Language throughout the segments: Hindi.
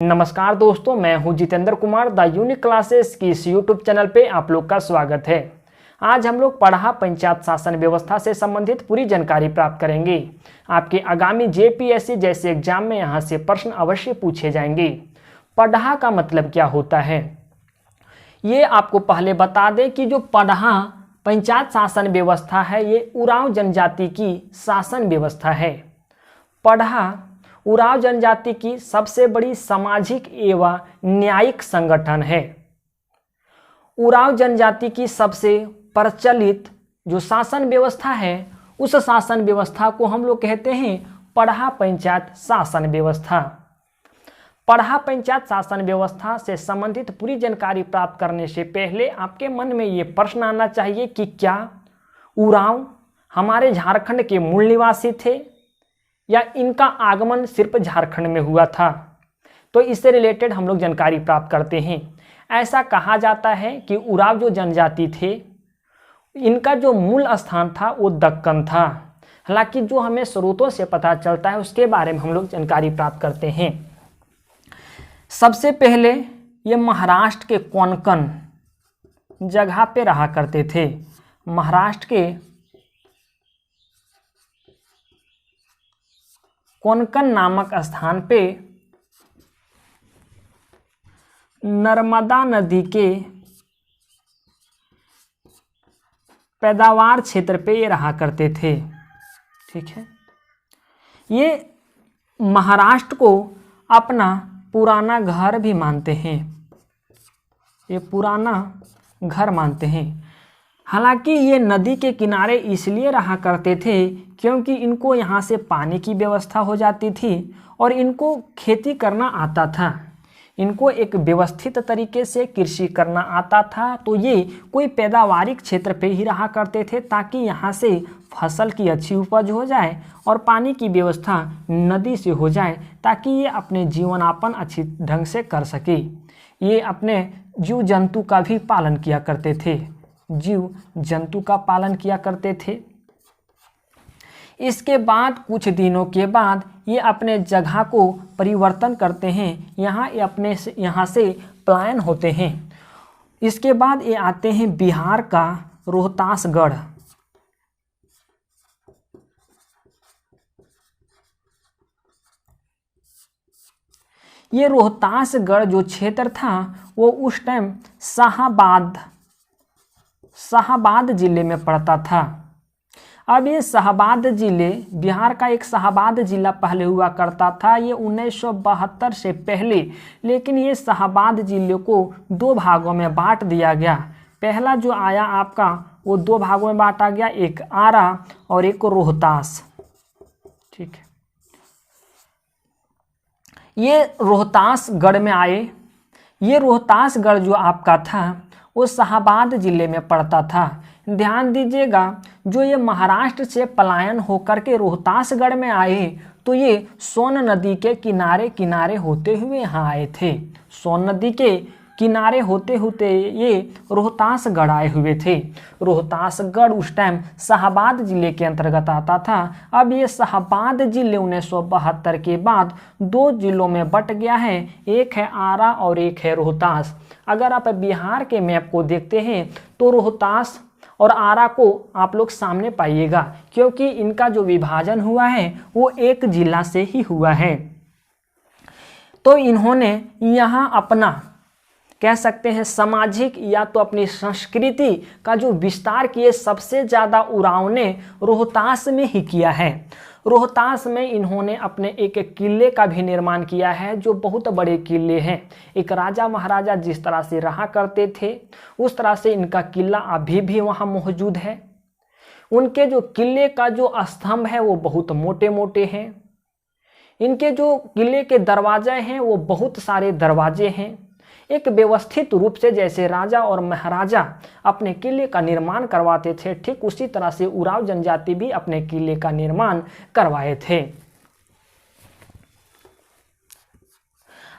नमस्कार दोस्तों, मैं हूं Jitendra Kumar. The unique classes की इस यूट्यूब चैनल पे आप लोग का स्वागत है। आज हम लोग पढ़ा पंचायत शासन व्यवस्था से संबंधित पूरी जानकारी प्राप्त करेंगे। आपके आगामी जेपीएससी जैसे एग्जाम में यहाँ से प्रश्न अवश्य पूछे जाएंगे। पढ़ा का मतलब क्या होता है, ये आपको पहले बता दें कि जो पढ़ा पंचायत शासन व्यवस्था है ये उरांव जनजाति की शासन व्यवस्था है। पढ़ा उरांव जनजाति की सबसे बड़ी सामाजिक एवं न्यायिक संगठन है। उरांव जनजाति की सबसे प्रचलित जो शासन व्यवस्था है उस शासन व्यवस्था को हम लोग कहते हैं पढ़ा पंचायत शासन व्यवस्था। पढ़ा पंचायत शासन व्यवस्था से संबंधित पूरी जानकारी प्राप्त करने से पहले आपके मन में ये प्रश्न आना चाहिए कि क्या उरांव हमारे झारखंड के मूल निवासी थे या इनका आगमन सिर्फ झारखंड में हुआ था। तो इससे रिलेटेड हम लोग जानकारी प्राप्त करते हैं। ऐसा कहा जाता है कि उरांव जो जनजाति थे इनका जो मूल स्थान था वो दक्कन था। हालांकि जो हमें स्रोतों से पता चलता है उसके बारे में हम लोग जानकारी प्राप्त करते हैं। सबसे पहले ये महाराष्ट्र के कोंकण जगह पे रहा करते थे। महाराष्ट्र के कोंकण नामक स्थान पे नर्मदा नदी के पैदावार क्षेत्र पे ये रहा करते थे। ठीक है, ये महाराष्ट्र को अपना पुराना घर भी मानते हैं। ये पुराना घर मानते हैं। हालांकि ये नदी के किनारे इसलिए रहा करते थे क्योंकि इनको यहाँ से पानी की व्यवस्था हो जाती थी और इनको खेती करना आता था। इनको एक व्यवस्थित तरीके से कृषि करना आता था। तो ये कोई पैदावारिक क्षेत्र पे ही रहा करते थे ताकि यहाँ से फसल की अच्छी उपज हो जाए और पानी की व्यवस्था नदी से हो जाए ताकि ये अपने जीवनयापन अच्छी ढंग से कर सके। ये अपने जीव जंतु का भी पालन किया करते थे। जीव जंतु का पालन किया करते थे। इसके बाद कुछ दिनों के बाद ये अपने जगह को परिवर्तन करते हैं। यहाँ से पलायन होते हैं। इसके बाद ये आते हैं बिहार का रोहतासगढ़। ये रोहतासगढ़ जो क्षेत्र था वो उस टाइम शाहाबाद जिले में पड़ता था। अब ये शाहाबाद जिले बिहार का एक शाहाबाद जिला पहले हुआ करता था। ये 1972 से पहले, लेकिन ये शाहाबाद जिले को दो भागों में बांट दिया गया। पहला जो आया आपका वो दो भागों में बांटा गया, एक आरा और एक रोहतास। ठीक है, ये रोहतासगढ़ में आए। ये रोहतासगढ़ जो आपका था वो शाहाबाद जिले में पड़ता था। ध्यान दीजिएगा, जो ये महाराष्ट्र से पलायन होकर के रोहतासगढ़ में आए तो ये सोन नदी के किनारे किनारे होते हुए यहाँ आए थे। सोन नदी के किनारे होते होते ये रोहतासगढ़ आए हुए थे। रोहतासगढ़ उस टाइम शाहाबाद जिले के अंतर्गत आता था। अब ये शाहाबाद जिले 1972 के बाद दो जिलों में बट गया है, एक है आरा और एक है रोहतास। अगर आप बिहार के मैप को देखते हैं तो रोहतास और आरा को आप लोग सामने पाइएगा क्योंकि इनका जो विभाजन हुआ है वो एक जिला से ही हुआ है। तो इन्होंने यहाँ अपना कह सकते हैं सामाजिक या तो अपनी संस्कृति का जो विस्तार किए सबसे ज़्यादा उरांव ने रोहतास में ही किया है। रोहतास में इन्होंने अपने एक किले का भी निर्माण किया है जो बहुत बड़े किले हैं। एक राजा महाराजा जिस तरह से रहा करते थे उस तरह से इनका किला अभी भी वहाँ मौजूद है। उनके जो किले का जो स्तंभ है वो बहुत मोटे मोटे हैं। इनके जो किले के दरवाजे हैं वो बहुत सारे दरवाजे हैं। एक व्यवस्थित रूप से जैसे राजा और महाराजा अपने किले का निर्माण करवाते थे ठीक उसी तरह से उरांव जनजाति भी अपने किले का निर्माण करवाए थे।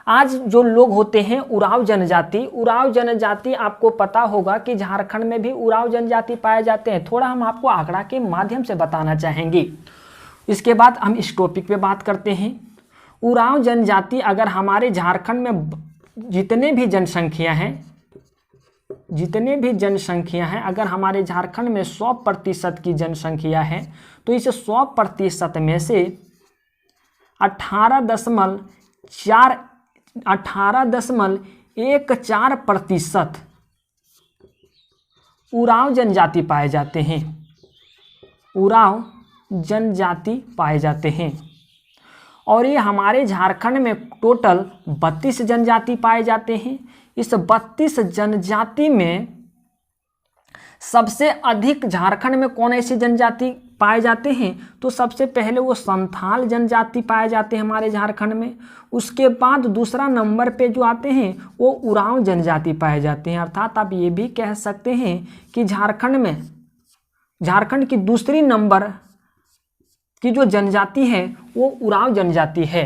आज जो लोग होते हैं उरांव जनजाति आपको पता होगा कि झारखंड में भी उरांव जनजाति पाए जाते हैं। थोड़ा हम आपको आंकड़ा के माध्यम से बताना चाहेंगे। इसके बाद हम इस टॉपिक पे बात करते हैं। उरांव जनजाति अगर हमारे झारखंड में जितने भी जनसंख्या हैं, अगर हमारे झारखंड में 100% की जनसंख्या है तो इस 100% में से 18.14% उरांव जनजाति पाए जाते हैं। उरांव जनजाति पाए जाते हैं और ये हमारे झारखंड में टोटल 32 जनजाति पाए जाते हैं। इस 32 जनजाति में सबसे अधिक झारखंड में कौन ऐसी जनजाति पाए जाते हैं? तो सबसे पहले वो संथाल जनजाति पाए जाते हैं हमारे झारखंड में। उसके बाद दूसरा नंबर पे जो आते हैं वो उरांव जनजाति पाए जाते हैं। अर्थात आप ये भी कह सकते हैं कि झारखंड की दूसरी नंबर की जो जनजाति है वो उरांव जनजाति है।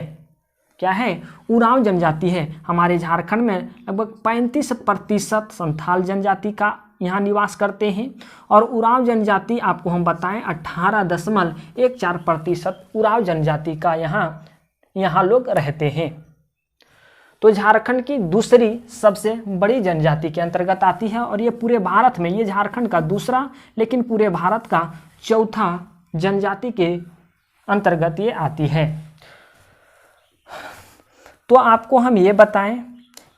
क्या है? उरांव जनजाति है। हमारे झारखंड में लगभग 35% संथाल जनजाति का यहाँ निवास करते हैं और उरांव जनजाति आपको हम बताएं 18.14% उरांव जनजाति का यहाँ लोग रहते हैं। तो झारखंड की दूसरी सबसे बड़ी जनजाति के अंतर्गत आती है और ये पूरे भारत में, ये झारखंड का दूसरा लेकिन पूरे भारत का चौथा जनजाति के अंतर्गत ये आती है। तो आपको हम ये बताएं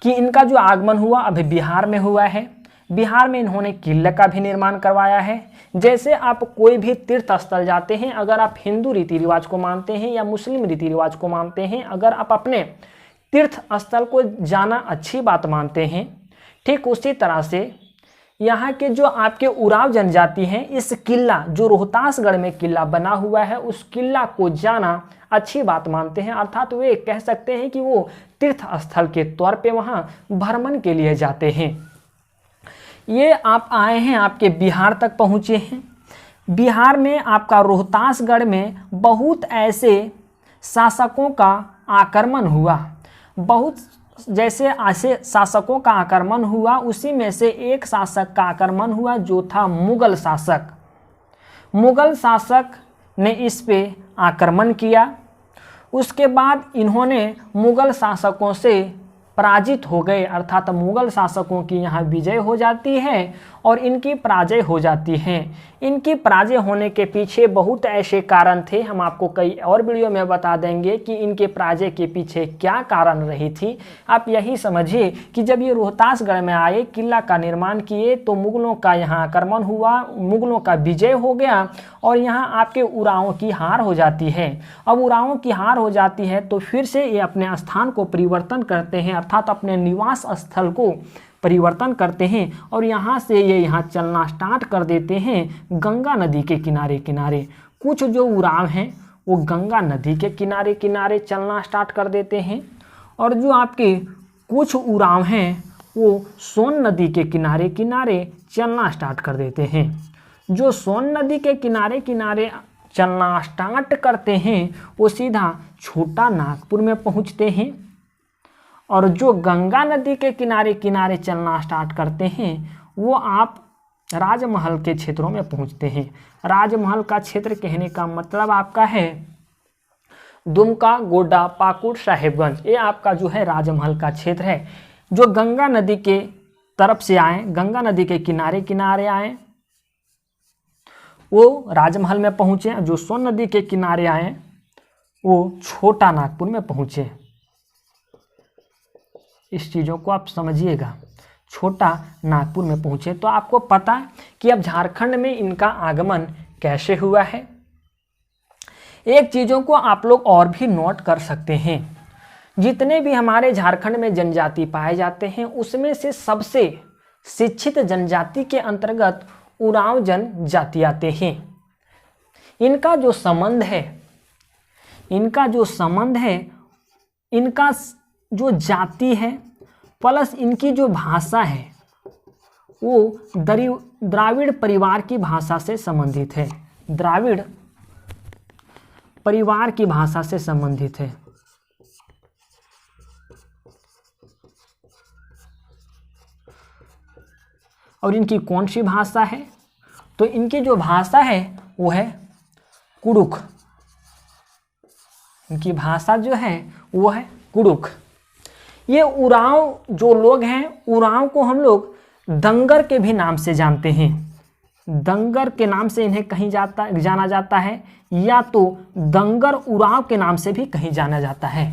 कि इनका जो आगमन हुआ अभी बिहार में हुआ है। बिहार में इन्होंने किले का भी निर्माण करवाया है। जैसे आप कोई भी तीर्थ स्थल जाते हैं, अगर आप हिंदू रीति रिवाज को मानते हैं या मुस्लिम रीति रिवाज को मानते हैं, अगर आप अपने तीर्थ स्थल को जाना अच्छी बात मानते हैं, ठीक उसी तरह से यहाँ के जो आपके उरांव जनजाति हैं, इस किला जो रोहतासगढ़ में किला बना हुआ है उस किला को जाना अच्छी बात मानते हैं। अर्थात वे कह सकते हैं कि वो तीर्थ स्थल के तौर पे वहाँ भ्रमण के लिए जाते हैं। ये आप आए हैं, आपके बिहार तक पहुँचे हैं। बिहार में आपका रोहतासगढ़ में बहुत ऐसे शासकों का आक्रमण हुआ। बहुत जैसे ऐसे शासकों का आक्रमण हुआ, उसी में से एक शासक का आक्रमण हुआ जो था मुगल शासक। मुगल शासक ने इस पे आक्रमण किया। उसके बाद इन्होंने मुगल शासकों से पराजित हो गए, अर्थात मुगल शासकों की यहाँ विजय हो जाती है और इनकी पराजय हो जाती है। इनकी पराजय होने के पीछे बहुत ऐसे कारण थे, हम आपको कई और वीडियो में बता देंगे कि इनके पराजय के पीछे क्या कारण रही थी। आप यही समझिए कि जब ये रोहतासगढ़ में आए, किला का निर्माण किए, तो मुगलों का यहाँ आक्रमण हुआ, मुगलों का विजय हो गया और यहाँ आपके उरांवों की हार हो जाती है। अब उरांवों की हार हो जाती है तो फिर से ये अपने स्थान को परिवर्तन करते हैं, अर्थात अपने निवास स्थल को परिवर्तन करते हैं और यहाँ से ये यहाँ चलना स्टार्ट कर देते हैं गंगा नदी के किनारे किनारे। कुछ जो उरांव हैं वो गंगा नदी के किनारे किनारे चलना स्टार्ट कर देते हैं और जो आपके कुछ उरांव हैं वो सोन नदी के किनारे किनारे चलना स्टार्ट कर देते हैं। जो सोन नदी के किनारे किनारे चलना स्टार्ट करते हैं वो सीधा छोटा नागपुर में पहुँचते हैं और जो गंगा नदी के किनारे किनारे चलना स्टार्ट करते हैं वो आप राजमहल के क्षेत्रों में पहुंचते हैं। राजमहल का क्षेत्र कहने का मतलब आपका है दुमका, गोड्डा, पाकुड़, साहेबगंज, ये आपका जो है राजमहल का क्षेत्र है। जो गंगा नदी के तरफ से आए, गंगा नदी के किनारे किनारे आए वो राजमहल में पहुँचे। जो सोन नदी के किनारे आए वो छोटा नागपुर में पहुँचे। इस चीज़ों को आप समझिएगा, छोटा नागपुर में पहुँचे। तो आपको पता है कि अब झारखंड में इनका आगमन कैसे हुआ है। एक चीज़ों को आप लोग और भी नोट कर सकते हैं, जितने भी हमारे झारखंड में जनजाति पाए जाते हैं उसमें से सबसे शिक्षित जनजाति के अंतर्गत उरांव जनजाति आते हैं। इनका जो संबंध है, इनका जो जाति है प्लस इनकी जो भाषा है वो द्राविड़ परिवार की भाषा से संबंधित है। द्राविड़ परिवार की भाषा से संबंधित है। और इनकी कौन सी भाषा है? तो इनकी जो भाषा है वो है कुड़ुख। उनकी भाषा जो है वो है कुड़ुक। ये उरांव जो लोग हैं, उरांव को हम लोग दंगर के भी नाम से जानते हैं। दंगर के नाम से इन्हें कहीं जाना जाता है, या तो दंगर उरांव के नाम से भी कहीं जाना जाता है।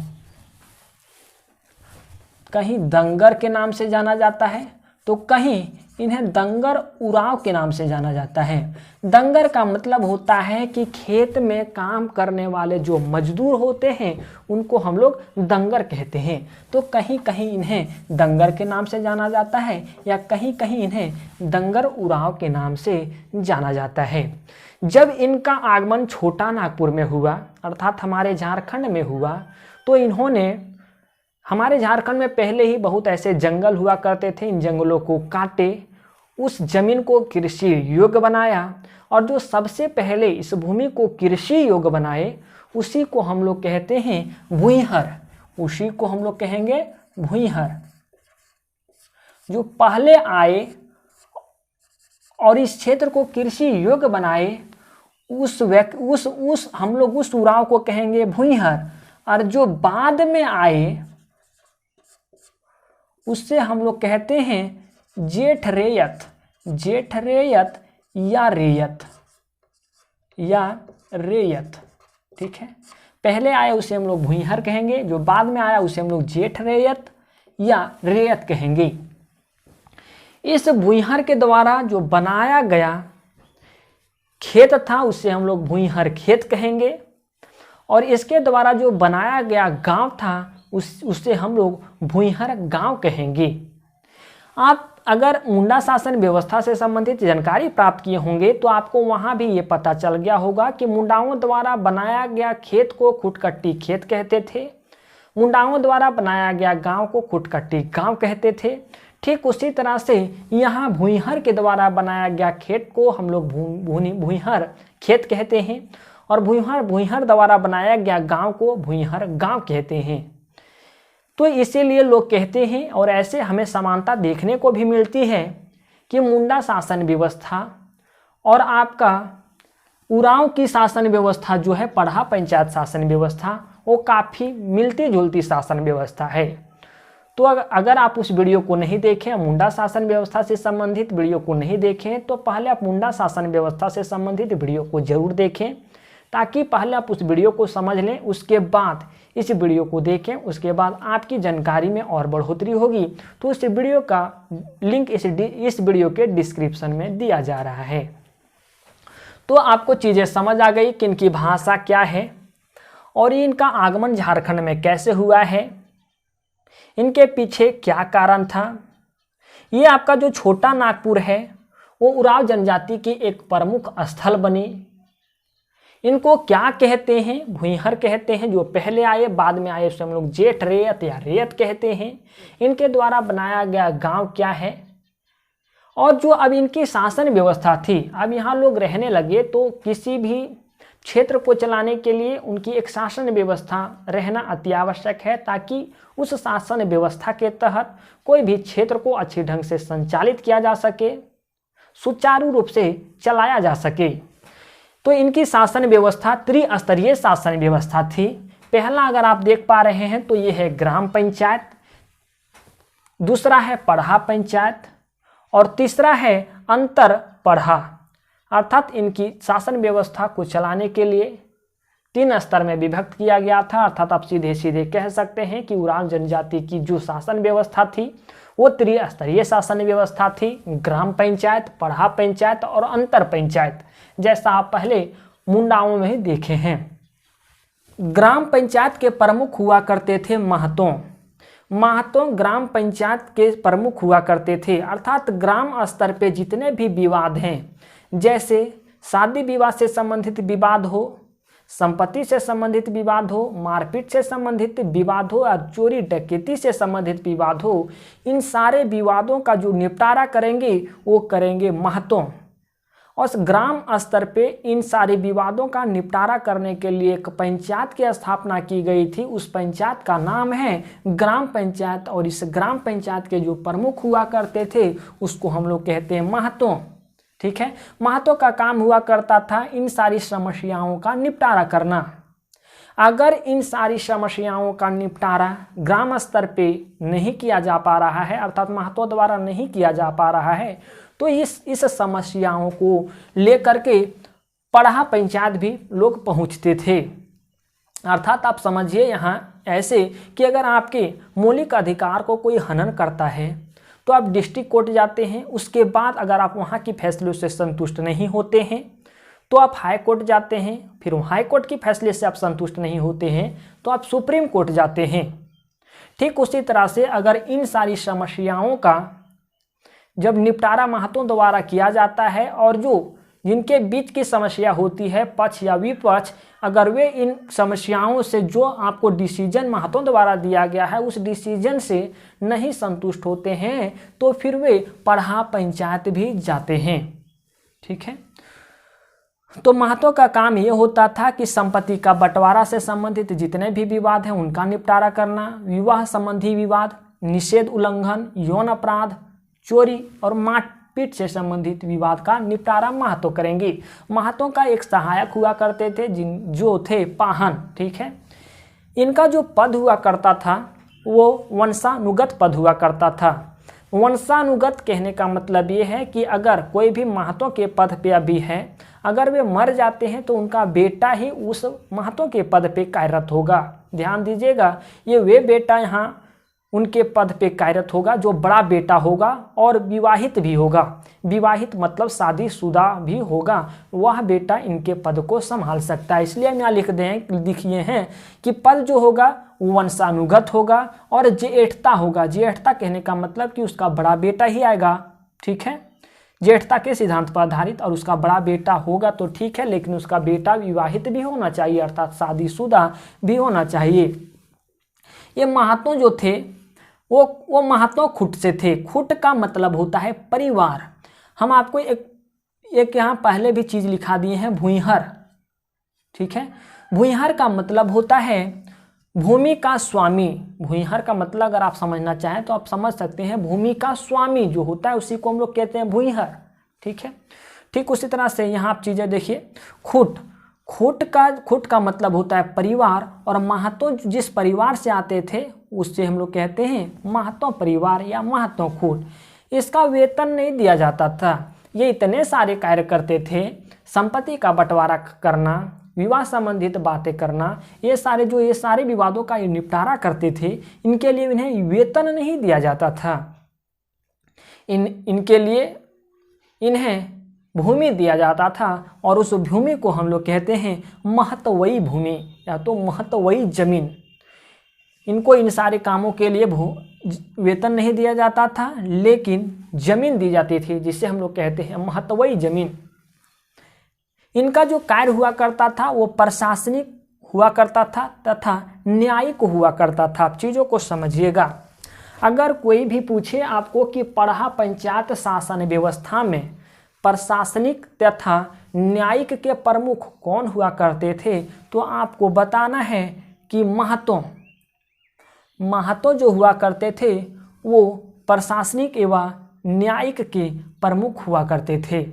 कहीं दंगर के नाम से जाना जाता है तो कहीं इन्हें दंगर उरांव के नाम से जाना जाता है। दंगर का मतलब होता है कि खेत में काम करने वाले जो मजदूर होते हैं उनको हम लोग दंगर कहते हैं। तो कहीं कहीं इन्हें दंगर के नाम से जाना जाता है या कहीं कहीं इन्हें दंगर उरांव के नाम से जाना जाता है। जब इनका आगमन छोटा नागपुर में हुआ, अर्थात हमारे झारखंड में हुआ, तो इन्होंने हमारे झारखंड में पहले ही बहुत ऐसे जंगल हुआ करते थे। इन जंगलों को काटे, उस जमीन को कृषि योग्य बनाया, और जो सबसे पहले इस भूमि को कृषि योग्य बनाए उसी को हम लोग कहते हैं भूइहर। उसी को हम लोग कहेंगे भूइहर। जो पहले आए और इस क्षेत्र को कृषि योग्य बनाए उस हम लोग उस उरांव को कहेंगे भूइहर। और जो बाद में आए उससे हम लोग कहते हैं जेठ रेयत। जेठ रेयत या रेयत, ठीक है। पहले आया उसे हम लोग भूइहर कहेंगे, जो बाद में आया उसे हम लोग जेठ रेयत या रेयत कहेंगे। इस भूइहर के द्वारा जो बनाया गया खेत था उसे हम लोग भूइहर खेत कहेंगे, और इसके द्वारा जो बनाया गया गांव था उससे हम लोग भूइहर गांव कहेंगे। आप अगर मुंडा शासन व्यवस्था से संबंधित जानकारी प्राप्त किए होंगे तो आपको वहां भी ये पता चल गया होगा कि मुंडाओं द्वारा बनाया गया खेत को खुटकट्टी खेत कहते थे, मुंडाओं द्वारा बनाया गया गांव को खुटकट्टी गांव कहते थे। ठीक उसी तरह से यहाँ भूइहर के द्वारा बनाया गया खेत को हम लोग भूइहर खेत कहते हैं, और भूइहर द्वारा बनाया गया गांव को भूइहर गांव कहते हैं। तो इसीलिए लोग कहते हैं, और ऐसे हमें समानता देखने को भी मिलती है कि मुंडा शासन व्यवस्था और आपका उरांव की शासन व्यवस्था जो है पढ़ा पंचायत शासन व्यवस्था, वो काफ़ी मिलती जुलती शासन व्यवस्था है। तो अगर आप उस वीडियो को नहीं देखें, मुंडा शासन व्यवस्था से संबंधित वीडियो को नहीं देखें, तो पहले आप मुंडा शासन व्यवस्था से संबंधित वीडियो को जरूर देखें, ताकि पहले आप उस वीडियो को समझ लें, उसके बाद इस वीडियो को देखें, उसके बाद आपकी जानकारी में और बढ़ोतरी होगी। तो इस वीडियो का लिंक इस वीडियो के डिस्क्रिप्शन में दिया जा रहा है। तो आपको चीज़ें समझ आ गई कि इनकी भाषा क्या है और इनका आगमन झारखंड में कैसे हुआ है, इनके पीछे क्या कारण था। ये आपका जो छोटा नागपुर है वो उरांव जनजाति की एक प्रमुख स्थल बनी। इनको क्या कहते हैं? भूइहर कहते हैं। जो पहले आए बाद में आए उसे हम लोग जेठ रेयत या रेयत कहते हैं। इनके द्वारा बनाया गया गांव क्या है, और जो अब इनकी शासन व्यवस्था थी, अब यहाँ लोग रहने लगे तो किसी भी क्षेत्र को चलाने के लिए उनकी एक शासन व्यवस्था रहना अति आवश्यक है, ताकि उस शासन व्यवस्था के तहत कोई भी क्षेत्र को अच्छी ढंग से संचालित किया जा सके, सुचारू रूप से चलाया जा सके। तो इनकी शासन व्यवस्था त्रिस्तरीय शासन व्यवस्था थी। पहला अगर आप देख पा रहे हैं तो ये है ग्राम पंचायत, दूसरा है पढ़ा पंचायत, और तीसरा है अंतर पढ़ा। अर्थात इनकी शासन व्यवस्था को चलाने के लिए 3 स्तर में विभक्त किया गया था। अर्थात आप सीधे सीधे कह सकते हैं कि उरांव जनजाति की जो शासन व्यवस्था थी वो त्रिस्तरीय शासन व्यवस्था थी। ग्राम पंचायत, पढ़ा पंचायत और अंतर पंचायत, जैसा आप पहले मुंडाओं में ही देखे हैं। ग्राम पंचायत के प्रमुख हुआ करते थे महतों ग्राम पंचायत के प्रमुख हुआ करते थे। अर्थात ग्राम स्तर पे जितने भी विवाद हैं, जैसे शादी विवाह से संबंधित विवाद हो, संपत्ति से संबंधित विवाद हो, मारपीट से संबंधित विवाद हो या चोरी डकैती से संबंधित विवाद हो, इन सारे विवादों का जो निपटारा करेंगे वो करेंगे महतों। और ग्राम स्तर पे इन सारे विवादों का निपटारा करने के लिए एक पंचायत की स्थापना की गई थी। उस पंचायत का नाम है ग्राम पंचायत, और इस ग्राम पंचायत के जो प्रमुख हुआ करते थे उसको हम लोग कहते हैं महतों। ठीक है, महतों का काम हुआ करता था इन सारी समस्याओं का निपटारा करना। अगर इन सारी समस्याओं का निपटारा ग्राम स्तर पे नहीं किया जा पा रहा है, अर्थात महतो द्वारा नहीं किया जा पा रहा है, तो इस समस्याओं को लेकर के पढ़ा पंचायत भी लोग पहुंचते थे। अर्थात आप समझिए यहाँ ऐसे कि अगर आपके मौलिक अधिकार को कोई हनन करता है तो आप डिस्ट्रिक्ट कोर्ट जाते हैं। उसके बाद अगर आप वहाँ की फैसलों से संतुष्ट नहीं होते हैं तो आप हाई कोर्ट जाते हैं। फिर हाई कोर्ट की फैसले से आप संतुष्ट नहीं होते हैं तो आप सुप्रीम कोर्ट जाते हैं। ठीक उसी तरह से अगर इन सारी समस्याओं का जब निपटारा महतों द्वारा किया जाता है और जो जिनके बीच की समस्या होती है, पक्ष या विपक्ष, अगर वे इन समस्याओं से जो आपको डिसीजन महतों द्वारा दिया गया है उस डिसीजन से नहीं संतुष्ट होते हैं तो फिर वे पढ़ा पंचायत भी जाते हैं। ठीक है, तो महतों का काम ये होता था कि संपत्ति का बंटवारा से संबंधित जितने भी विवाद हैं उनका निपटारा करना, विवाह संबंधी विवाद, निषेध उल्लंघन, यौन अपराध, चोरी और मारपीट से संबंधित विवाद का निपटारा महतो करेंगे। महतों का एक सहायक हुआ करते थे जो थे पाहन। ठीक है, इनका जो पद हुआ करता था वो वंशानुगत पद हुआ करता था। वंशानुगत कहने का मतलब ये है कि अगर कोई भी महतों के पद पे अभी है, अगर वे मर जाते हैं तो उनका बेटा ही उस महतों के पद पे कार्यरत होगा। ध्यान दीजिएगा, ये वे बेटा यहाँ उनके पद पे कार्यरत होगा जो बड़ा बेटा होगा और विवाहित भी होगा। विवाहित मतलब शादीशुदा भी होगा, वह बेटा इनके पद को संभाल सकता है। इसलिए हम यहाँ लिखिए हैं कि पद जो होगा वो वंशानुगत होगा और ज्येष्ठता होगा। ज्येष्ठता कहने का मतलब कि उसका बड़ा बेटा ही आएगा। ठीक है, ज्येष्ठता के सिद्धांत पर आधारित, और उसका बड़ा बेटा होगा तो ठीक है, लेकिन उसका बेटा विवाहित भी होना चाहिए, अर्थात शादीशुदा भी होना चाहिए। ये महतों जो थे वो महतों खुट से थे। खुट का मतलब होता है परिवार। हम आपको एक यहाँ पहले भी चीज़ लिखा दिए हैं, भूइहर। ठीक है, भूइहर का मतलब होता है भूमि का स्वामी। भूइहर का मतलब अगर आप समझना चाहें तो आप समझ सकते हैं, भूमि का स्वामी जो होता है उसी को हम लोग कहते हैं भूइहर। ठीक है, ठीक उसी तरह से यहाँ आप चीज़ें देखिए, खुट का मतलब होता है परिवार, और महतो जिस परिवार से आते थे उससे हम लोग कहते हैं महतो परिवार या महतो खुट। इसका वेतन नहीं दिया जाता था। ये इतने सारे कार्य करते थे, संपत्ति का बंटवारा करना, विवाह संबंधित बातें करना, ये सारे विवादों का निपटारा करते थे। इनके लिए इन्हें वेतन नहीं दिया जाता था। इनके लिए इन्हें भूमि दिया जाता था और उस भूमि को हम लोग कहते हैं महतवई भूमि या तो महतवई जमीन। इनको इन सारे कामों के लिए वेतन नहीं दिया जाता था, लेकिन जमीन दी जाती थी जिसे हम लोग कहते हैं महतवई जमीन। इनका जो कार्य हुआ करता था वो प्रशासनिक हुआ करता था तथा न्यायिक हुआ करता था। आप चीज़ों को समझिएगा। अगर कोई भी पूछे आपको कि पढ़ा पंचायत शासन व्यवस्था में प्रशासनिक तथा न्यायिक के प्रमुख कौन हुआ करते थे तो आपको बताना है कि महतो जो हुआ करते थे वो प्रशासनिक एवं न्यायिक के प्रमुख हुआ करते थे।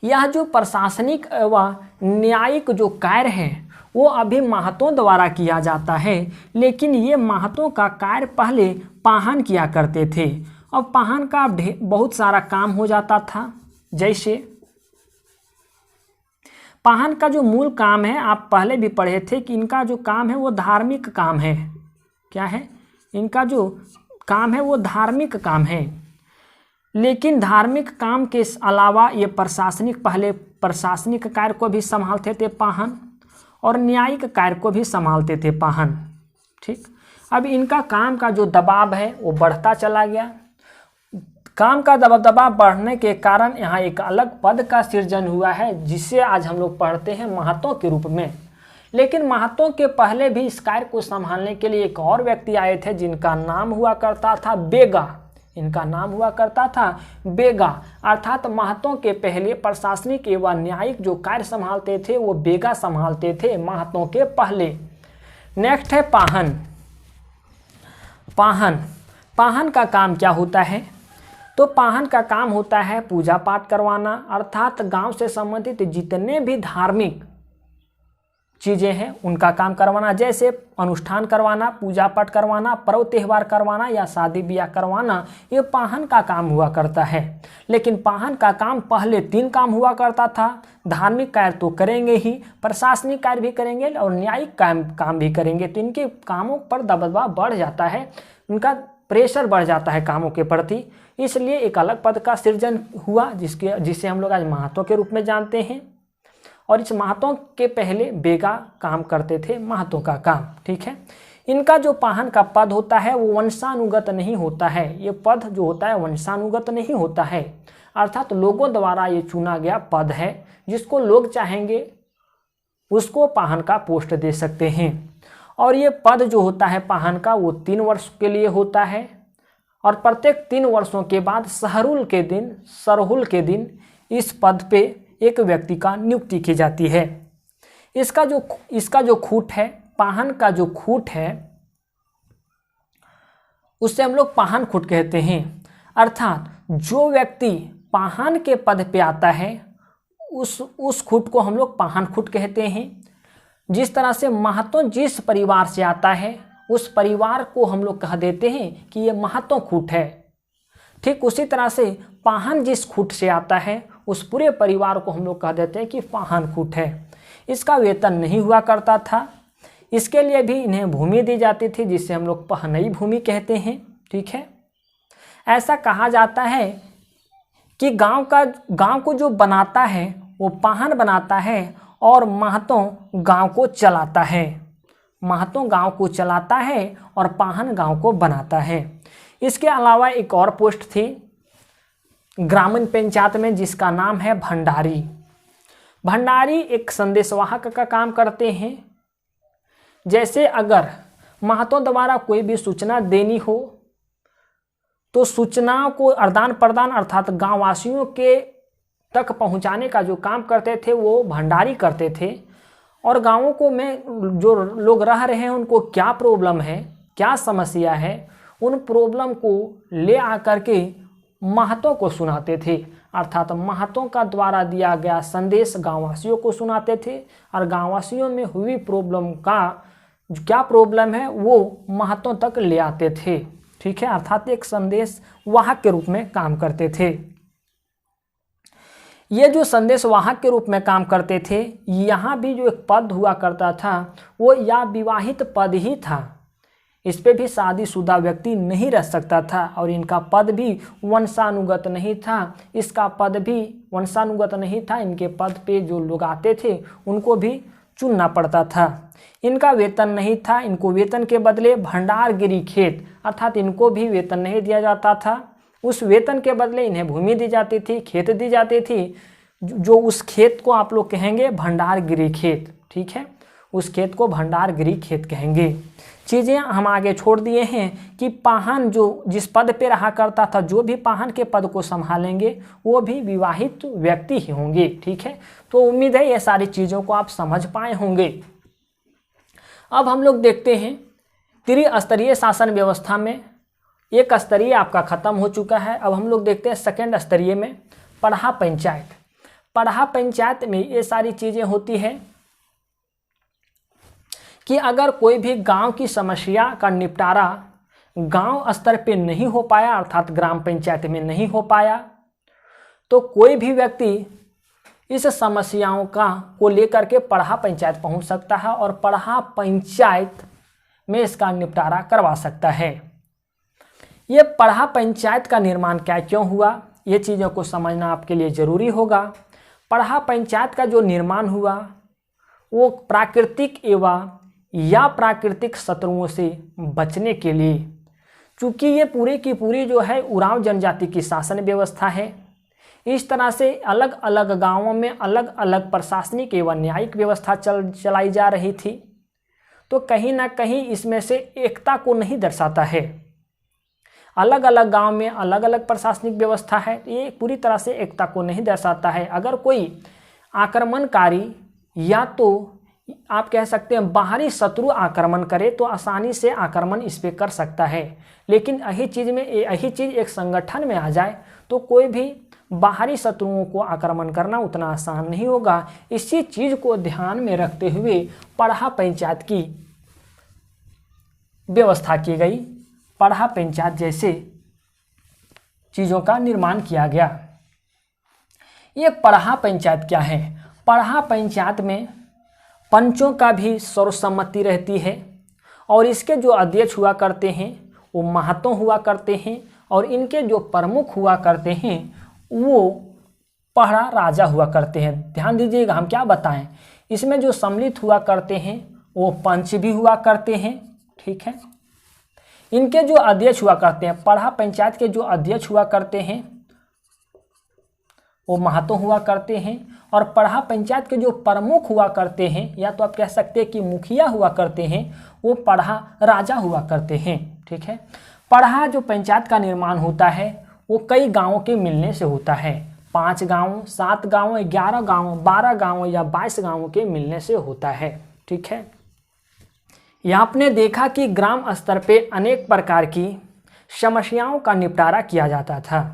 यह जो प्रशासनिक एवं न्यायिक जो कार्य है वो अभी महतों द्वारा किया जाता है, लेकिन ये महतों का कार्य पहले पाहन किया करते थे। अब पाहन का बहुत सारा काम हो जाता था। जैसे पाहन का जो मूल काम है, आप पहले भी पढ़े थे कि इनका जो काम है वो धार्मिक काम है। क्या है? इनका जो काम है वो धार्मिक काम है, लेकिन धार्मिक काम के अलावा ये पहले प्रशासनिक कार्य को भी संभालते थे पाहन, और न्यायिक कार्य को भी संभालते थे पाहन। ठीक, अब इनका काम का जो दबाव है वो बढ़ता चला गया। काम का दबाव बढ़ने के कारण यहाँ एक अलग पद का सृजन हुआ है जिसे आज हम लोग पढ़ते हैं महतों के रूप में। लेकिन महतों के पहले भी इस कार्य को संभालने के लिए एक और व्यक्ति आए थे जिनका नाम हुआ करता था बेगा। इनका नाम हुआ करता था बेगा, अर्थात महतों के पहले प्रशासनिक एवं न्यायिक जो कार्य संभालते थे वो बेगा संभालते थे महतों के पहले। नेक्स्ट है पाहन। पाहन का काम क्या होता है? तो पाहन का काम होता है पूजा पाठ करवाना, अर्थात गांव से संबंधित जितने भी धार्मिक चीज़ें हैं उनका काम करवाना, जैसे अनुष्ठान करवाना, पूजा पाठ करवाना, पर्व त्यौहार करवाना या शादी ब्याह करवाना, ये पाहन का काम हुआ करता है। लेकिन पाहन का काम पहले 3 काम हुआ करता था। धार्मिक कार्य तो करेंगे ही, प्रशासनिक कार्य भी करेंगे और न्यायिक काम भी करेंगे। तो इनके कामों पर दबाव बढ़ जाता है, उनका प्रेशर बढ़ जाता है कामों के प्रति। इसलिए एक अलग पद का सृजन हुआ जिसे हम लोग आज महतो के रूप में जानते हैं। और इस महतों के पहले बेगा काम करते थे महतों का काम, ठीक है। इनका जो पाहन का पद होता है वो वंशानुगत नहीं होता है। ये पद जो होता है वंशानुगत नहीं होता है, अर्थात लोगों द्वारा ये चुना गया पद है। जिसको लोग चाहेंगे उसको पाहन का पोस्ट दे सकते हैं। और ये पद जो होता है पाहन का वो 3 वर्ष के लिए होता है। और प्रत्येक 3 वर्षों के बाद सरहुल के दिन इस पद पे एक व्यक्ति का नियुक्ति की जाती है। इसका जो खूट है, पाहन का जो खूट है, उससे हम लोग पाहन खूट कहते हैं। अर्थात जो व्यक्ति पाहन के पद पे आता है उस खूट को हम लोग पाहन खूट कहते हैं। जिस तरह से महतो जिस परिवार से आता है उस परिवार को हम लोग कह देते हैं कि ये महतो खूट है। ठीक उसी तरह से पाहन जिस खूट से आता है उस पूरे परिवार को हम लोग कह देते हैं कि पाहन खूट है। इसका वेतन नहीं हुआ करता था, इसके लिए भी इन्हें भूमि दी जाती थी जिसे हम लोग पहनई भूमि कहते हैं, ठीक है। ऐसा कहा जाता है कि गांव को जो बनाता है वो पाहन बनाता है और महतो गांव को चलाता है। महतो गांव को चलाता है और पाहन गांव को बनाता है। इसके अलावा एक और पोस्ट थी ग्रामीण पंचायत में जिसका नाम है भंडारी। भंडारी एक संदेशवाहक का काम करते हैं। जैसे अगर महतो द्वारा कोई भी सूचना देनी हो तो सूचनाओं को आदान प्रदान अर्थात गांववासियों के तक पहुंचाने का जो काम करते थे वो भंडारी करते थे। और गाँवों को में जो लोग रह रहे हैं उनको क्या प्रॉब्लम है, क्या समस्या है, उन प्रॉब्लम को ले आकर के महतों को सुनाते थे। अर्थात महतों का द्वारा दिया गया संदेश गांववासियों को सुनाते थे और गांववासियों में हुई प्रॉब्लम का क्या प्रॉब्लम है वो महतों तक ले आते थे, ठीक है। अर्थात एक संदेश वाहक के रूप में काम करते थे। ये जो संदेश वाहक के रूप में काम करते थे, यहाँ भी जो एक पद हुआ करता था वो या विवाहित पद ही था। इस पे भी शादीशुदा व्यक्ति नहीं रह सकता था और इनका पद भी वंशानुगत नहीं था। इसका पद भी वंशानुगत नहीं था। इनके पद पे जो लोग आते थे उनको भी चुनना पड़ता था। इनका वेतन नहीं था। इनको वेतन के बदले भंडारगिरी खेत अर्थात इनको भी वेतन नहीं दिया जाता था। उस वेतन के बदले इन्हें भूमि दी जाती थी, खेत दी जाती थी। जो उस खेत को आप लोग कहेंगे भंडारगिरी खेत, ठीक है। उस खेत को भंडारगिरी खेत कहेंगे। चीज़ें हम आगे छोड़ दिए हैं कि पाहन जो जिस पद पे रहा करता था, जो भी पाहन के पद को संभालेंगे वो भी विवाहित व्यक्ति ही होंगे, ठीक है। तो उम्मीद है ये सारी चीज़ों को आप समझ पाए होंगे। अब हम लोग देखते हैं त्रिस्तरीय शासन व्यवस्था में एक स्तरीय आपका खत्म हो चुका है। अब हम लोग देखते हैं सेकंड स्तरीय में पढ़ा पंचायत। पढ़ा पंचायत में ये सारी चीज़ें होती है कि अगर कोई भी गांव की समस्या का निपटारा गांव स्तर पे नहीं हो पाया अर्थात ग्राम पंचायत में नहीं हो पाया तो कोई भी व्यक्ति इस समस्याओं को लेकर के पढ़ा पंचायत पहुंच सकता है और पढ़ा पंचायत में इसका निपटारा करवा सकता है। ये पढ़ा पंचायत का निर्माण क्यों हुआ, ये चीज़ों को समझना आपके लिए ज़रूरी होगा। पढ़ा पंचायत का जो निर्माण हुआ वो प्राकृतिक या प्राकृतिक शत्रुओं से बचने के लिए, चूँकि ये पूरी की पूरी जो है उरांव जनजाति की शासन व्यवस्था है। इस तरह से अलग अलग गांवों में अलग अलग प्रशासनिक एवं न्यायिक व्यवस्था चलाई जा रही थी। तो कहीं ना कहीं इसमें से एकता को नहीं दर्शाता है। अलग अलग गांव में अलग अलग प्रशासनिक व्यवस्था है, ये पूरी तरह से एकता को नहीं दर्शाता है। अगर कोई आक्रमणकारी या तो आप कह सकते हैं बाहरी शत्रु आक्रमण करे तो आसानी से आक्रमण इस पर कर सकता है, लेकिन यही चीज़ एक संगठन में आ जाए तो कोई भी बाहरी शत्रुओं को आक्रमण करना उतना आसान नहीं होगा। इसी चीज को ध्यान में रखते हुए पढ़ा पंचायत की व्यवस्था की गई, पढ़ा पंचायत जैसे चीजों का निर्माण किया गया। ये पढ़ा पंचायत क्या है? पढ़ा पंचायत में पंचों का भी सर्वसम्मति रहती है और इसके जो अध्यक्ष हुआ करते हैं वो महतो हुआ करते हैं और इनके जो प्रमुख हुआ करते हैं वो पढ़ा राजा हुआ करते हैं। ध्यान दीजिएगा, हम क्या बताएं, इसमें जो सम्मिलित हुआ करते हैं वो पंच भी हुआ करते हैं। ठीक है, इनके जो अध्यक्ष हुआ करते हैं, पढ़ा पंचायत के जो अध्यक्ष हुआ करते हैं वो महतो हुआ करते हैं और पढ़ा पंचायत के जो प्रमुख हुआ करते हैं या तो आप कह सकते हैं कि मुखिया हुआ करते हैं, वो पढ़ा राजा हुआ करते हैं। ठीक है, पढ़ा जो पंचायत का निर्माण होता है वो कई गांवों के मिलने से होता है। 5 गांव, 7 गांव, 11 गांव, 12 गांव या 22 गांवों के मिलने से होता है। ठीक है, यहाँ आपने देखा कि ग्राम स्तर पे अनेक प्रकार की समस्याओं का निपटारा किया जाता था।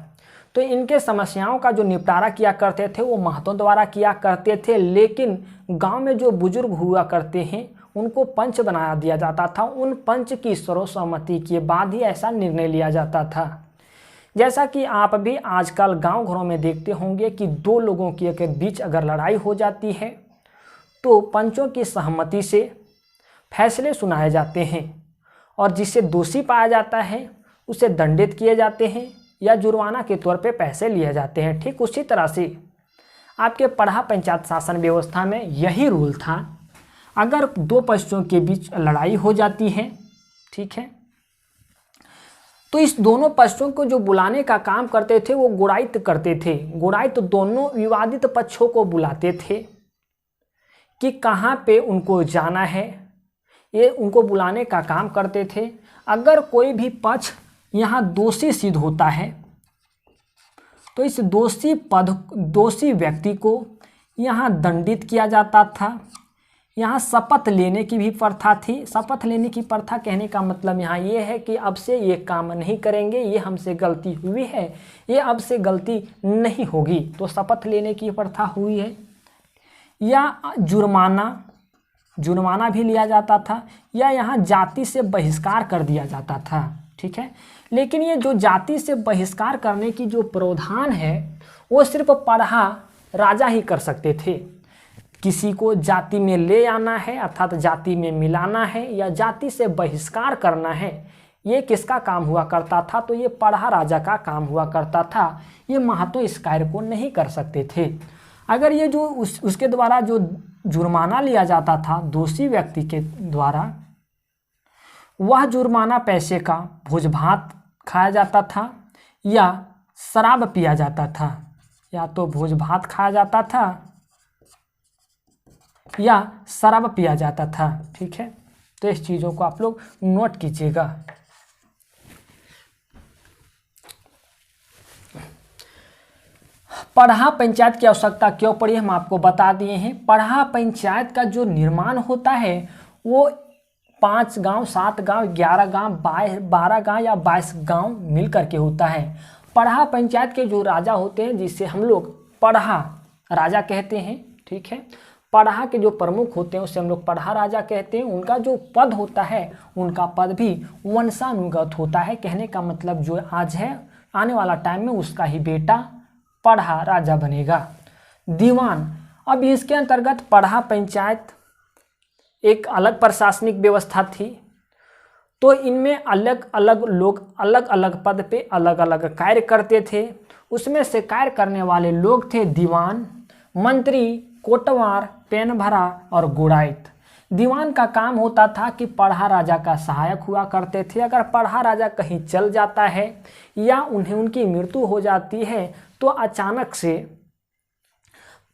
तो इनके समस्याओं का जो निपटारा किया करते थे वो महतों द्वारा किया करते थे, लेकिन गांव में जो बुजुर्ग हुआ करते हैं उनको पंच बना दिया जाता था। उन पंच की सर्वसम्मति के बाद ही ऐसा निर्णय लिया जाता था। जैसा कि आप भी आजकल गांव घरों में देखते होंगे कि 2 लोगों के बीच अगर लड़ाई हो जाती है तो पंचों की सहमति से फैसले सुनाए जाते हैं और जिसे दोषी पाया जाता है उसे दंडित किए जाते हैं या जुर्माना के तौर पे पैसे लिए जाते हैं। ठीक उसी तरह से आपके पढ़ा पंचायत शासन व्यवस्था में यही रूल था। अगर 2 पक्षों के बीच लड़ाई हो जाती है, ठीक है, तो इस दोनों पक्षों को जो बुलाने का काम करते थे वो गुड़ायत करते थे। गुड़ायत दोनों विवादित पक्षों को बुलाते थे कि कहाँ पे उनको जाना है, ये उनको बुलाने का काम करते थे। अगर कोई भी पक्ष यहाँ दोषी सिद्ध होता है तो इस दोषी व्यक्ति को यहाँ दंडित किया जाता था। यहाँ शपथ लेने की भी प्रथा थी। शपथ लेने की प्रथा कहने का मतलब यहाँ ये है कि अब से ये काम नहीं करेंगे, ये हमसे गलती हुई है, ये अब से गलती नहीं होगी, तो शपथ लेने की प्रथा हुई है। या जुर्माना भी लिया जाता था या यहाँ जाति से बहिष्कार कर दिया जाता था। ठीक है, लेकिन ये जो जाति से बहिष्कार करने की जो प्रावधान है वो सिर्फ पढ़ा राजा ही कर सकते थे। किसी को जाति में ले आना है अर्थात जाति में मिलाना है या जाति से बहिष्कार करना है, ये किसका काम हुआ करता था? तो ये पढ़ा राजा का काम हुआ करता था। ये महतो इस कार्य को नहीं कर सकते थे। अगर ये जो उसके द्वारा जो जुर्माना लिया जाता था दोषी व्यक्ति के द्वारा, वह जुर्माना पैसे का भोज भात खाया जाता था या शराब पिया जाता था। या तो भोज भात खाया जाता था या शराब पिया जाता था। ठीक है, तो इस चीज़ों को आप लोग नोट कीजिएगा। पढ़ा पंचायत की आवश्यकता क्यों पड़ी हम आपको बता दिए हैं। पढ़ा पंचायत का जो निर्माण होता है वो 5 गांव, 7 गांव, 11 गांव, 12 गांव या 22 गांव मिल करके होता है। पढ़ा पंचायत के जो राजा होते हैं जिसे हम लोग पढ़ा राजा कहते हैं। ठीक है, पढ़ा के जो प्रमुख होते हैं उसे हम लोग पढ़ा राजा कहते हैं। उनका जो पद होता है उनका पद भी वंशानुगत होता है। कहने का मतलब जो आज है आने वाला टाइम में उसका ही बेटा पढ़ा राजा बनेगा। दीवान, अब इसके अंतर्गत पढ़ा पंचायत एक अलग प्रशासनिक व्यवस्था थी। तो इनमें अलग अलग लोग अलग अलग पद पे अलग अलग कार्य करते थे। उसमें से कार्य करने वाले लोग थे दीवान, मंत्री, कोटवार, पेन भरा और गुड़ायत। दीवान का काम होता था कि पढ़ा राजा का सहायक हुआ करते थे। अगर पढ़ा राजा कहीं चल जाता है या उनकी मृत्यु हो जाती है तो अचानक से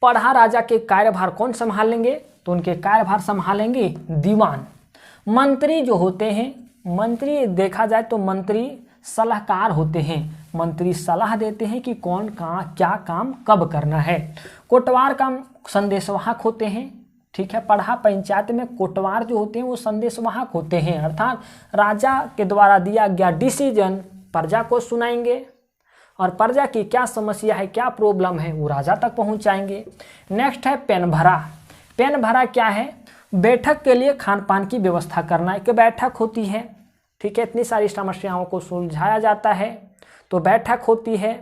पढ़ा राजा के कार्यभार कौन संभालेंगे? तो उनके कार्यभार संभालेंगे दीवान। मंत्री जो होते हैं, मंत्री देखा जाए तो मंत्री सलाहकार होते हैं। मंत्री सलाह देते हैं कि कौन कहाँ क्या काम कब करना है। कोटवार का संदेशवाहक होते हैं। ठीक है, पढ़ा पंचायत में कोटवार जो होते हैं वो संदेशवाहक होते हैं, अर्थात राजा के द्वारा दिया गया डिसीजन प्रजा को सुनाएंगे। और प्रजा की क्या समस्या है, क्या प्रॉब्लम है, वो राजा तक पहुंचाएंगे। नेक्स्ट है पेन भरा। पेन भरा क्या है? बैठक के लिए खान पान की व्यवस्था करना। एक बैठक होती है, ठीक है, इतनी सारी समस्याओं को सुलझाया जाता है, तो बैठक होती है।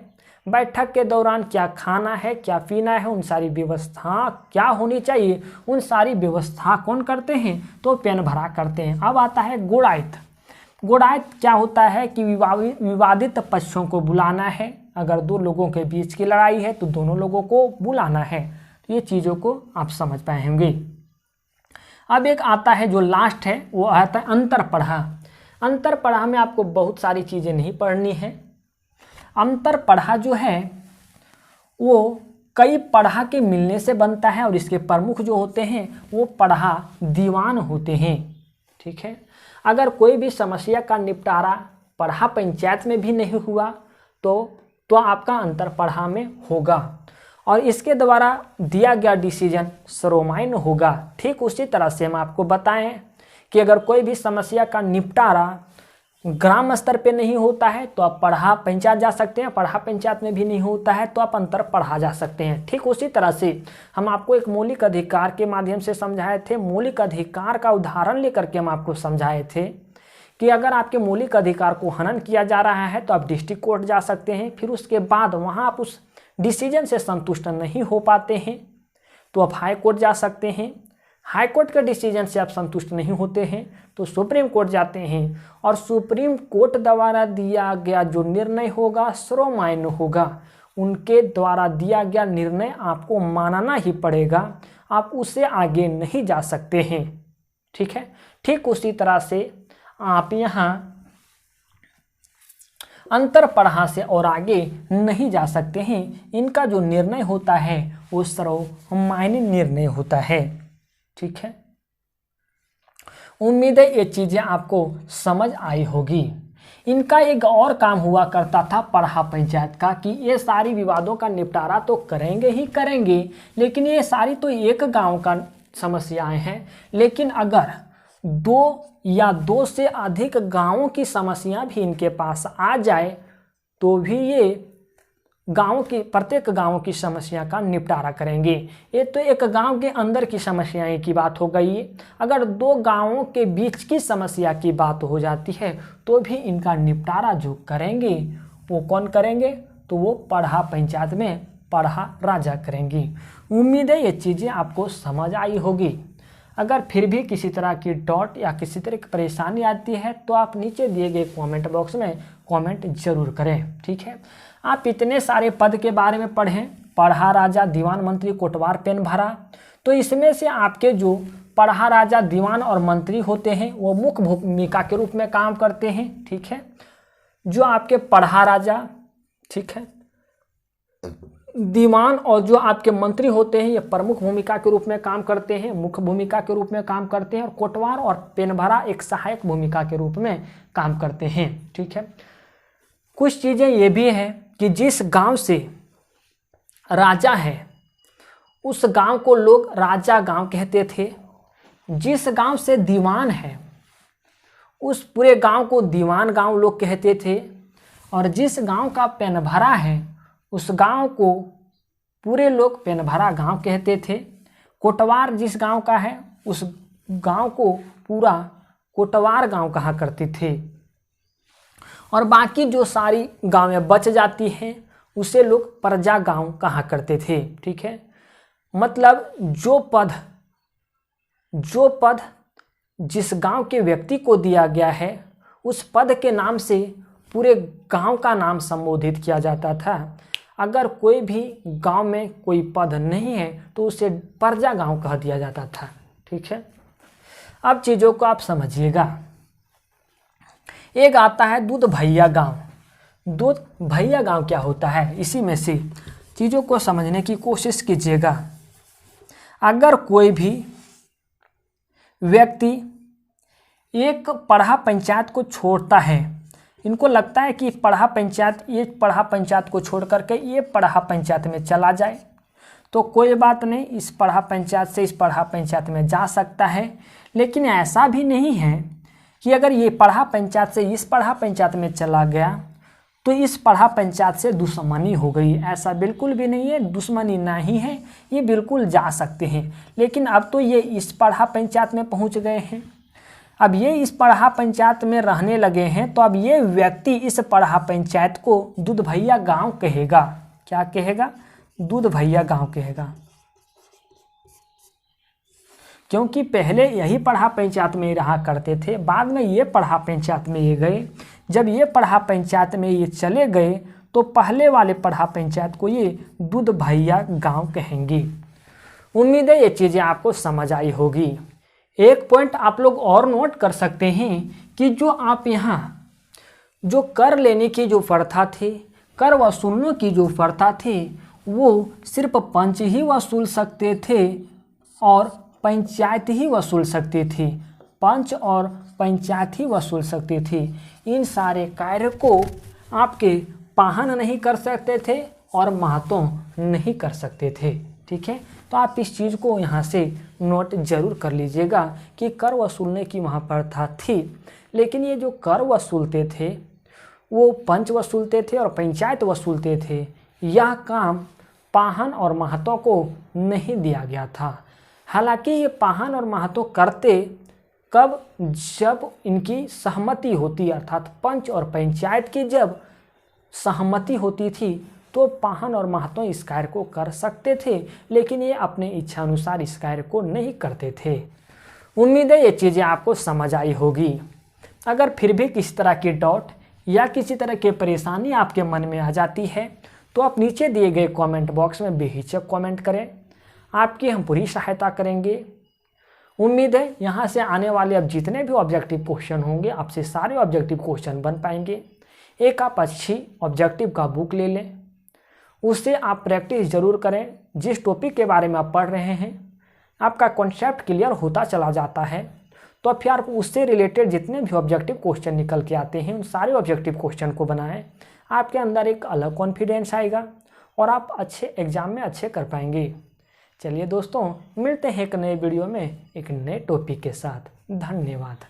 बैठक के दौरान क्या खाना है, क्या पीना है, उन सारी व्यवस्था क्या होनी चाहिए, उन सारी व्यवस्था कौन करते हैं? तो पेन भरा करते हैं। अब आता है गुड़ायत। गुड़ायत क्या होता है कि विवादित पक्षों को बुलाना है। अगर दो लोगों के बीच की लड़ाई है तो दोनों लोगों को बुलाना है। तो ये चीज़ों को आप समझ पाए होंगे। अब एक आता है जो लास्ट है, वो आता है अंतर पढ़ा। अंतर पढ़ा में आपको बहुत सारी चीज़ें नहीं पढ़नी है। अंतर पढ़ा जो है वो कई पढ़ा के मिलने से बनता है और इसके प्रमुख जो होते हैं वो पढ़ा दीवान होते हैं, ठीक है। अगर कोई भी समस्या का निपटारा पढ़ा पंचायत में भी नहीं हुआ तो आपका अंतर पढ़ा में होगा और इसके द्वारा दिया गया डिसीजन सर्वमान्य होगा। ठीक उसी तरह से हम आपको बताएं कि अगर कोई भी समस्या का निपटारा ग्राम स्तर पे नहीं होता है तो आप पढ़ा पंचायत जा सकते हैं, पढ़ा पंचायत में भी नहीं होता है तो आप अंतर पढ़ा जा सकते हैं। ठीक उसी तरह से हम आपको एक मौलिक अधिकार के माध्यम से समझाए थे। मौलिक अधिकार का उदाहरण लेकर के हम आपको समझाए थे कि अगर आपके मौलिक अधिकार को हनन किया जा रहा है तो आप डिस्ट्रिक्ट कोर्ट जा सकते हैं। फिर उसके बाद वहाँ आप उस डिसीजन से संतुष्ट नहीं हो पाते हैं तो आप हाई कोर्ट जा सकते हैं। हाई कोर्ट के डिसीजन से आप संतुष्ट नहीं होते हैं तो सुप्रीम कोर्ट जाते हैं और सुप्रीम कोर्ट द्वारा दिया गया जो निर्णय होगा सर्वमान्य होगा। उनके द्वारा दिया गया निर्णय आपको मानना ही पड़ेगा, आप उससे आगे नहीं जा सकते हैं, ठीक है। ठीक उसी तरह से आप यहाँ अंतर पढ़ा से और आगे नहीं जा सकते हैं। इनका जो निर्णय होता है वो सर्वमान्य निर्णय होता है, ठीक है। उम्मीद है ये चीज़ें आपको समझ आई होगी। इनका एक और काम हुआ करता था पढ़ा पंचायत का कि ये सारी विवादों का निपटारा तो करेंगे ही करेंगे, लेकिन ये सारी तो एक गांव का समस्याएं हैं। लेकिन अगर दो से अधिक गांवों की समस्या भी इनके पास आ जाए तो भी ये प्रत्येक गांव की समस्या का निपटारा करेंगे। ये तो एक गांव के अंदर की समस्याएं की बात हो गई। अगर दो गांवों के बीच की समस्या की बात हो जाती है तो भी इनका निपटारा जो करेंगे वो कौन करेंगे? तो वो पढ़ा पंचायत में पढ़ा राजा करेंगे। उम्मीद है ये चीज़ें आपको समझ आई होगी। अगर फिर भी किसी तरह की डॉट या किसी तरह की परेशानी आती है तो आप नीचे दिए गए कमेंट बॉक्स में कमेंट जरूर करें, ठीक है। आप इतने सारे पद के बारे में पढ़ें, पढ़ा राजा, दीवान, मंत्री, कोटवार, पेन भरा, तो इसमें से आपके जो पढ़ा राजा, दीवान और मंत्री होते हैं वो मुख्य भूमिका के रूप में काम करते हैं, ठीक है। जो आपके पढ़ा राजा, ठीक है, दीवान और जो आपके मंत्री होते हैं ये प्रमुख भूमिका के रूप में काम करते हैं, मुख्य भूमिका के रूप में काम करते हैं, और कोटवार और पेन भरा एक सहायक भूमिका के रूप में काम करते हैं, ठीक है। कुछ चीज़ें ये भी हैं कि जिस गांव से राजा है उस गांव को लोग राजा गांव कहते थे। जिस गांव से दीवान है उस पूरे गांव को दीवान गांव लोग कहते थे, और जिस गांव का पेन भरा है उस गांव को पूरे लोग पेन भरा गांव कहते थे। कोटवार जिस गांव का है उस गांव को पूरा कोटवार गांव कहा करते थे, और बाकी जो सारी गांवें बच जाती हैं उसे लोग प्रजा गांव कहा करते थे, ठीक है। मतलब जो पद जिस गांव के व्यक्ति को दिया गया है उस पद के नाम से पूरे गांव का नाम संबोधित किया जाता था। अगर कोई भी गांव में कोई पद नहीं है तो उसे प्रजा गांव कह दिया जाता था, ठीक है। अब चीज़ों को आप समझिएगा। एक आता है दूध भैया गांव। दूध भैया गांव क्या होता है, इसी में से चीज़ों को समझने की कोशिश कीजिएगा। अगर कोई भी व्यक्ति एक पढ़ा पंचायत को छोड़ता है, इनको लगता है कि पढ़ा पंचायत को छोड़ करके ये पढ़ा पंचायत में चला जाए, तो कोई बात नहीं, इस पढ़ा पंचायत से इस पढ़ा पंचायत में जा सकता है। लेकिन ऐसा भी नहीं है कि अगर ये पढ़ा पंचायत से इस पढ़ा पंचायत में चला गया तो इस पढ़ा पंचायत से दुश्मनी हो गई। ऐसा बिल्कुल भी नहीं है, दुश्मनी नहीं है, ये बिल्कुल जा सकते हैं। लेकिन अब तो ये इस पढ़ा पंचायत में पहुंच गए हैं, अब ये इस पढ़ा पंचायत में रहने लगे हैं, तो अब ये व्यक्ति इस पढ़ा पंचायत को दूध भैया गाँव कहेगा। क्या कहेगा? दूध भैया गाँव कहेगा, क्योंकि पहले यही पढ़ा पंचायत में रहा करते थे, बाद में ये पढ़ा पंचायत में ये गए। जब ये पढ़ा पंचायत में ये चले गए तो पहले वाले पढ़ा पंचायत को ये दूध भैया गांव कहेंगे। उम्मीद है ये चीज़ें आपको समझ आई होगी। एक पॉइंट आप लोग और नोट कर सकते हैं कि जो आप यहाँ जो कर लेने की जो प्रथा थी, कर वसूलने की जो प्रथा थी, वो सिर्फ पंच ही वसूल सकते थे और पंचायत ही वसूल सकती थी। पंच और पंचायत ही वसूल सकती थी। इन सारे कार्य को आपके पाहन नहीं कर सकते थे और महतो नहीं कर सकते थे। ठीक है, तो आप इस चीज़ को यहाँ से नोट जरूर कर लीजिएगा कि कर वसूलने की वहाँ प्रथा थी, लेकिन ये जो कर वसूलते थे वो पंच वसूलते थे और पंचायत वसूलते थे। यह काम पाहन और महतो को नहीं दिया गया था। हालांकि ये पाहन और महतो करते कब? जब इनकी सहमति होती, अर्थात पंच और पंचायत की जब सहमति होती थी तो पाहन और महतो इस कार्य को कर सकते थे, लेकिन ये अपने इच्छा अनुसार इस कार्य को नहीं करते थे। उम्मीद है ये चीज़ें आपको समझ आई होगी। अगर फिर भी किसी तरह की डाउट या किसी तरह की परेशानी आपके मन में आ जाती है तो आप नीचे दिए गए कमेंट बॉक्स में बेहिचक कमेंट करें, आपकी हम पूरी सहायता करेंगे। उम्मीद है यहाँ से आने वाले अब जितने भी ऑब्जेक्टिव क्वेश्चन होंगे आपसे सारे ऑब्जेक्टिव क्वेश्चन बन पाएंगे। एक आप अच्छी ऑब्जेक्टिव का बुक ले लें, उससे आप प्रैक्टिस ज़रूर करें। जिस टॉपिक के बारे में आप पढ़ रहे हैं आपका कॉन्सेप्ट क्लियर होता चला जाता है, तो फिर आप उससे रिलेटेड जितने भी ऑब्जेक्टिव क्वेश्चन निकल के आते हैं उन सारे ऑब्जेक्टिव क्वेश्चन को बनाएं। आपके अंदर एक अलग कॉन्फिडेंस आएगा और आप अच्छे एग्जाम में अच्छे कर पाएंगे। चलिए दोस्तों, मिलते हैं एक नए वीडियो में एक नए टॉपिक के साथ। धन्यवाद।